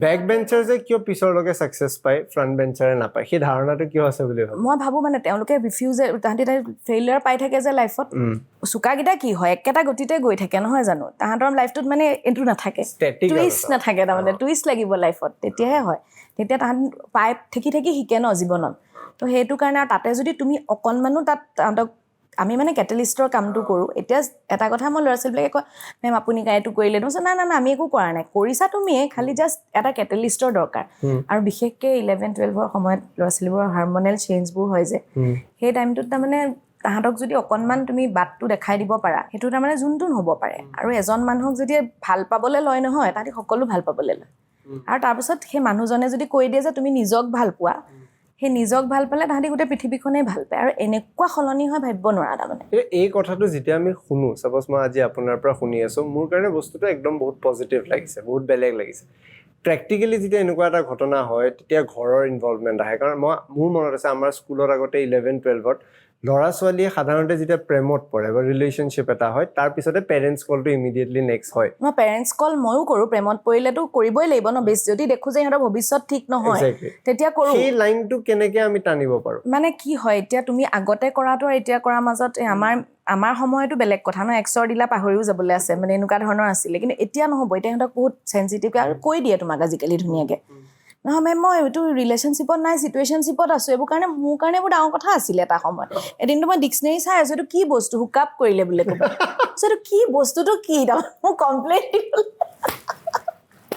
back বেঞ্চাৰ যে কিয় পিছৰলৈকে success পায় ফ্ৰন্ট বেঞ্চাৰে নাপায় সেই ধাৰণাটো কিয় আছে বুলি ভাবো মই ভাবো মানে তেওঁলোকে ৰিফিউজ তাহাঁতি ফেইলিয়াৰ পাই থাকে যে লাইফত চুকাকেইটা কি হয় একেটা গতিতে গৈ থাকে নহয় জানো তাহাঁতৰ লাইফটোত মানে এইটো নাথাকে টুইষ্ট নাথাকে তাৰমানে টুইষ্ট লাগিব লাইফত তেতিয়াহে হয় তেতিয়া তাহাঁত পাই থাকি শিকে ন জীৱনত তো সেইটো কাৰণে আৰু তাতে যদি তুমি অকণমানো তাত তাহাঁতক আমি মানে কেটেলিষ্টৰ কামটো কৰোঁ এতিয়া এটা কথা মই ল'ৰা ছোৱালীবিলাকে কয় মেম আপুনি এইটো কৰিলে নহয় না আমি একো কৰা নাই কৰিছা তুমিয়ে খালি জাষ্ট এটা কেটেলিষ্টৰ দৰকাৰ আৰু বিশেষকৈ 11-12ৰ সময়ত ল'ৰা ছোৱালীবোৰৰ হাৰমনেল চেঞ্জবোৰ হয় যে সেই টাইমটোত তাৰমানে তাহাঁতক যদি অকণমান তুমি বাটটো দেখাই দিব পাৰা সেইটো তাৰমানে যোনটো হ'ব পাৰে আৰু এজন মানুহক যদি ভাল পাবলৈ লয় নহয় তাহাঁতি সকলো ভাল পাবলৈ লয় আৰু তাৰপিছত সেই মানুহজনে যদি কৈ দিয়ে যে তুমি নিজক ভাল পোৱা সেই নিজক ভাল পালে তাহাঁতি গোটেই পৃথিৱীখনেই ভাল পায় আৰু এনেকুৱা সলনি হয় ভাবিব নোৱাৰা তাৰমানে এই কথাটো যেতিয়া আমি শুনো সাপোজ মই আজি আপোনাৰ পৰা শুনি আছো মোৰ কাৰণে বস্তুটো একদম বহুত পজিটিভ লাগিছে বহুত বেলেগ লাগিছে প্ৰেক্টিকেলি যেতিয়া এনেকুৱা এটা ঘটনা হয় তেতিয়া ঘৰৰ ইনভলভমেন্ট আহে কাৰণ মোৰ মনত আছে আমাৰ স্কুলত আগতে 11-12ত ল'ৰা ছোৱালীয়ে সাধাৰণতে যেতিয়া প্ৰেমত পৰে বা ৰিলেশ্যনশ্বিপ এটা হয় তাৰ পিছতে পেৰেণ্টছ কলটো ইমিডিয়েটলি নেক্সট হয় মই পেৰেণ্টছ কল ময়ো কৰোঁ প্ৰেমত পৰিলেতো কৰিবই লাগিব ন বেছ যদি দেখোঁ যে সিহঁতৰ ভৱিষ্যত ঠিক নহয় তেতিয়া কৰোঁ সেই লাইনটো কেনেকৈ আমি টানিব পাৰোঁ মানে কি হয় এতিয়া তুমি আগতে কৰাটো আৰু এতিয়া কৰাৰ মাজত আমাৰ সময়তো বেলেগ কথা ন এক্সৰ দিলা পাহৰিও যাবলৈ আছে মানে এনেকুৱা ধৰণৰ আছিলে কিন্তু এতিয়া নহ'ব এতিয়া সিহঁতক বহুত চেঞ্চিটিভকৈ আৰু কৈ দিয়ে তোমাক আজিকালি ধুনীয়াকৈ নহয় মেম মই এইটো ৰিলেশ্যনশ্বিপত নাই চিটুৱেশ্যনশ্বিপত আছোঁ এইবোৰ কাৰণে মোৰ কাৰণে এইবোৰ ডাঙৰ কথা আছিলে এটা সময়ত এদিনটো মই ডিক্সনেৰী চাই আছোঁ এইটো কি বস্তু হুক আপ কৰিলে বোলে ক'ব এইটো কি বস্তুটো কি তাৰমানে মোক কমপ্লেইন